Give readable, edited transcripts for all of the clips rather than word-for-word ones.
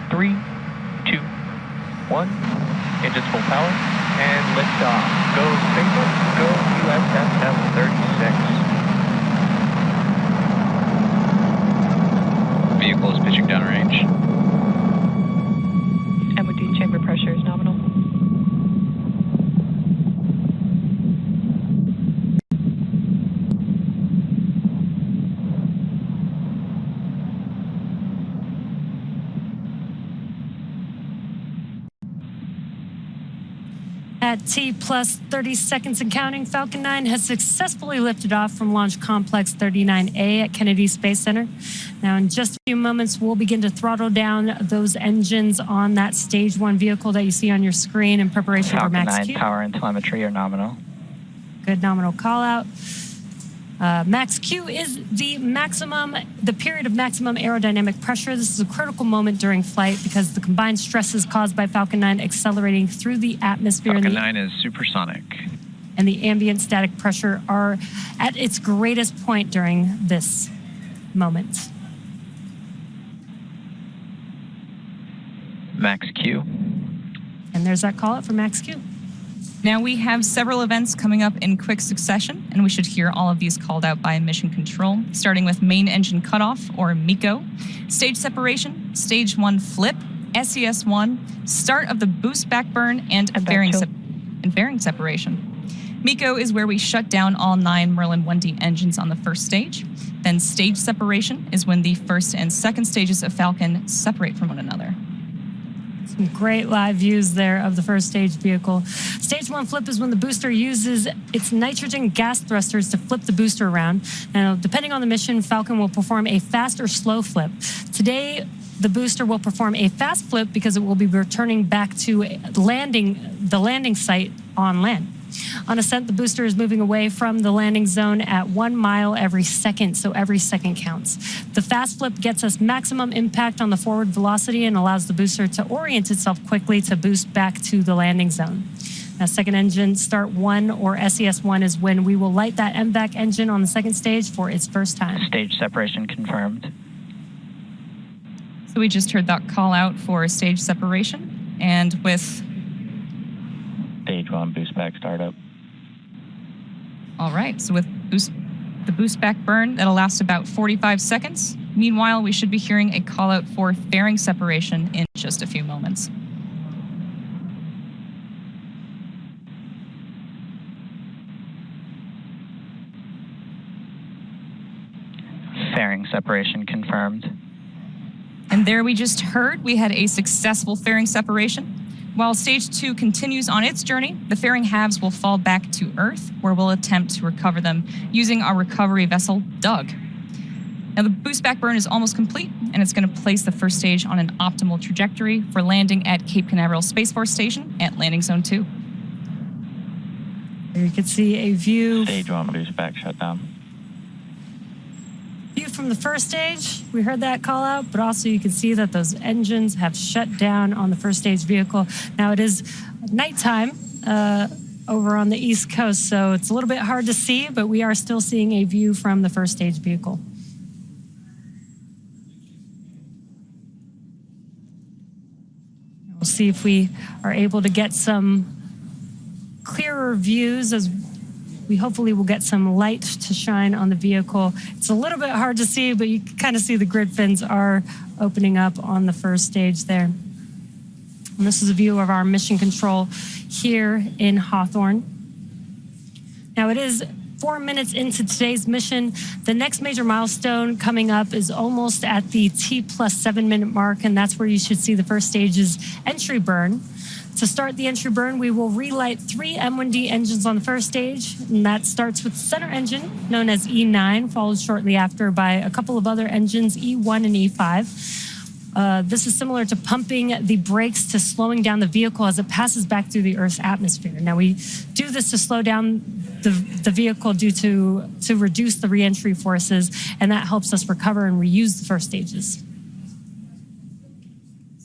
3, 2, 1. Engines full power and liftoff. Go SpaceX, go USS F-36. Vehicle is pitching downrange. MOD chamber pressure is nominal. At T plus 30 seconds and counting, Falcon 9 has successfully lifted off from Launch Complex 39A at Kennedy Space Center. Now, in just a few moments, we'll begin to throttle down those engines on that Stage 1 vehicle that you see on your screen in preparation for MaxQ. Falcon 9 power and telemetry are nominal. Good nominal call out. MaxQ is the period of maximum aerodynamic pressure. This is a critical moment during flight because the combined stresses caused by Falcon 9 accelerating through the atmosphere. Falcon 9 is supersonic. And the ambient static pressure are at its greatest point during this moment. MaxQ. And there's that call out for MaxQ. Now we have several events coming up in quick succession, and we should hear all of these called out by Mission Control, starting with main engine cutoff, or MECO, stage separation, stage 1 flip, SES-1, start of the boost back burn, and fairing separation. MECO is where we shut down all 9 Merlin 1D engines on the first stage. Then stage separation is when the first and second stages of Falcon separate from one another. Some great live views there of the first stage vehicle. Stage 1 flip is when the booster uses its nitrogen gas thrusters to flip the booster around. Now, depending on the mission, Falcon will perform a fast or slow flip. Today, the booster will perform a fast flip because it will be returning back to the landing site on land. On ascent, the booster is moving away from the landing zone at 1 mile every second, so every second counts. The fast flip gets us maximum impact on the forward velocity and allows the booster to orient itself quickly to boost back to the landing zone. Now, second engine start 1 or SES-1 is when we will light that MVAC engine on the second stage for its first time. Stage separation confirmed. So we just heard that call out for stage separation, and with Stage 1 boost back startup. All right, so with the boost back burn, that'll last about 45 seconds. Meanwhile, we should be hearing a call out for fairing separation in just a few moments. Fairing separation confirmed. And there we just heard we had a successful fairing separation. While Stage 2 continues on its journey, the fairing halves will fall back to Earth, where we'll attempt to recover them using our recovery vessel, Doug. Now, the boost back burn is almost complete, and it's going to place the first stage on an optimal trajectory for landing at Cape Canaveral Space Force Station at Landing Zone 2. There you can see a view. Stage 1 boost back shutdown. View from the first stage, we heard that call out, but also you can see that those engines have shut down on the first stage vehicle. Now it is nighttime over on the East Coast, so it's a little bit hard to see, but we are still seeing a view from the first stage vehicle. We'll see if we are able to get some clearer views as we hopefully will get some light to shine on the vehicle. It's a little bit hard to see, but you can kind of see the grid fins are opening up on the first stage there. And this is a view of our mission control here in Hawthorne. Now it is 4 minutes into today's mission. The next major milestone coming up is almost at the T plus 7 minute mark, and that's where you should see the first stage's entry burn. To start the entry burn, we will relight 3 M1D engines on the first stage, and that starts with the center engine, known as E9, followed shortly after by a couple of other engines, E1 and E5. This is similar to pumping the brakes to slowing down the vehicle as it passes back through the Earth's atmosphere. Now, we do this to slow down the vehicle due to reduce the re-entry forces, and that helps us recover and reuse the first stages.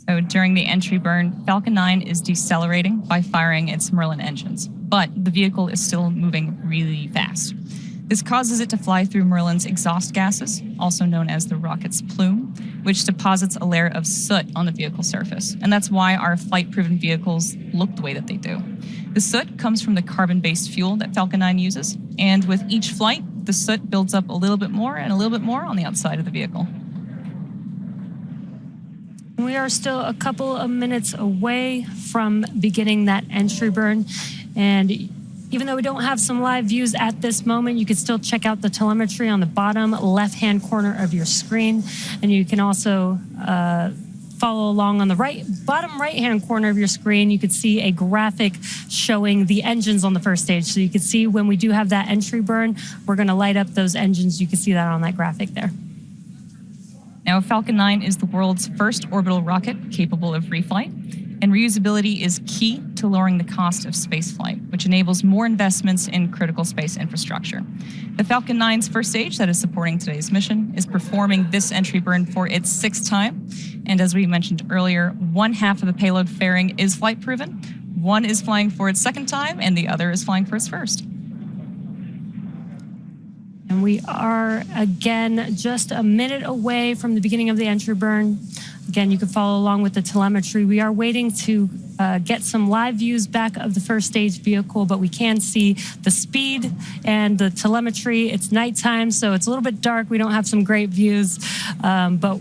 So during the entry burn, Falcon 9 is decelerating by firing its Merlin engines, but the vehicle is still moving really fast. This causes it to fly through Merlin's exhaust gases, also known as the rocket's plume, which deposits a layer of soot on the vehicle surface. And that's why our flight-proven vehicles look the way that they do. The soot comes from the carbon-based fuel that Falcon 9 uses, and with each flight, the soot builds up a little bit more and a little bit more on the outside of the vehicle. We are still a couple of minutes away from beginning that entry burn, and even though we don't have some live views at this moment, you can still check out the telemetry on the bottom left-hand corner of your screen, and you can also follow along on the bottom right-hand corner of your screen. You could see a graphic showing the engines on the first stage. So you can see when we do have that entry burn, we're going to light up those engines. You can see that on that graphic there. Now, Falcon 9 is the world's first orbital rocket capable of reflight, and reusability is key to lowering the cost of spaceflight, which enables more investments in critical space infrastructure. The Falcon 9's first stage that is supporting today's mission is performing this entry burn for its 6th time, and as we mentioned earlier, one half of the payload fairing is flight-proven, one is flying for its 2nd time, and the other is flying for its 1st. And we are, again, just a minute away from the beginning of the entry burn. Again, you can follow along with the telemetry. We are waiting to get some live views back of the first stage vehicle, but we can see the speed and the telemetry. It's nighttime, so it's a little bit dark. We don't have some great views, but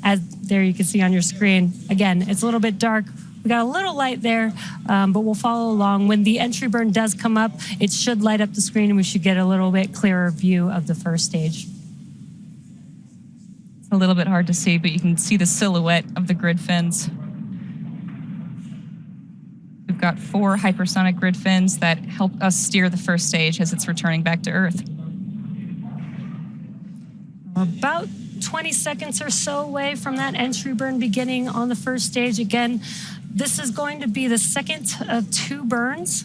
as there you can see on your screen, again, it's a little bit dark. We got a little light there, but we'll follow along. When the entry burn does come up, it should light up the screen and we should get a little bit clearer view of the first stage. It's a little bit hard to see, but you can see the silhouette of the grid fins. We've got 4 hypersonic grid fins that help us steer the first stage as it's returning back to Earth. About 20 seconds or so away from that entry burn beginning on the first stage. Again, this is going to be the 2nd of 2 burns.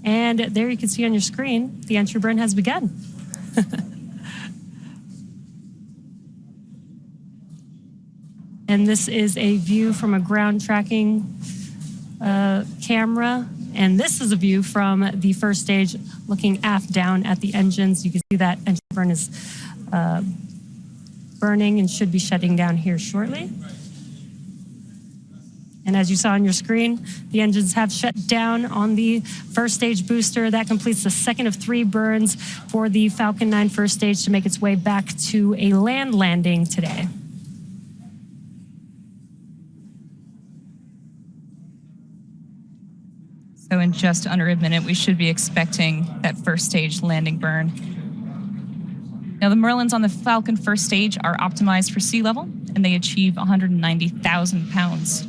And there you can see on your screen, the entry burn has begun. And this is a view from a ground tracking camera. And this is a view from the first stage looking aft down at the engines. You can see that entry burn is burning and should be shutting down here shortly. And as you saw on your screen, the engines have shut down on the first stage booster. That completes the 2nd of 3 burns for the Falcon 9 first stage to make its way back to a land landing today. So in just under a minute, we should be expecting that first stage landing burn. Now, the Merlins on the Falcon first stage are optimized for sea level, and they achieve 190,000 pounds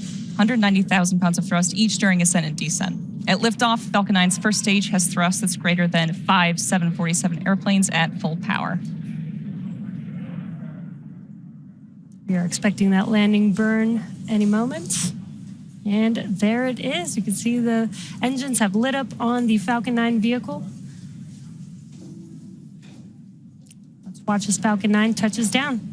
of thrust each during ascent and descent. At liftoff, Falcon 9's first stage has thrust that's greater than 5 747 airplanes at full power. We are expecting that landing burn any moment. And there it is. You can see the engines have lit up on the Falcon 9 vehicle. Let's watch as Falcon 9 touches down.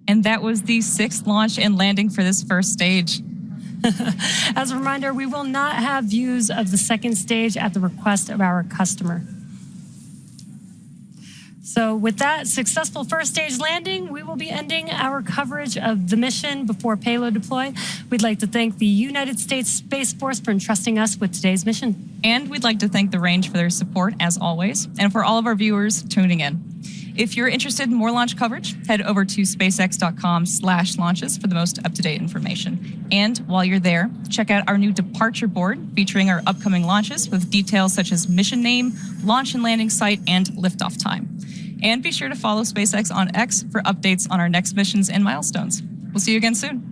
And that was the 6th launch and landing for this first stage. As a reminder, we will not have views of the 2nd stage at the request of our customer. So with that successful first stage landing, we will be ending our coverage of the mission before payload deploy. We'd like to thank the United States Space Force for entrusting us with today's mission. And we'd like to thank the range for their support, as always, and for all of our viewers tuning in. If you're interested in more launch coverage, head over to spacex.com/launches for the most up-to-date information. And while you're there, check out our new departure board featuring our upcoming launches with details such as mission name, launch and landing site, and liftoff time. And be sure to follow SpaceX on X for updates on our next missions and milestones. We'll see you again soon.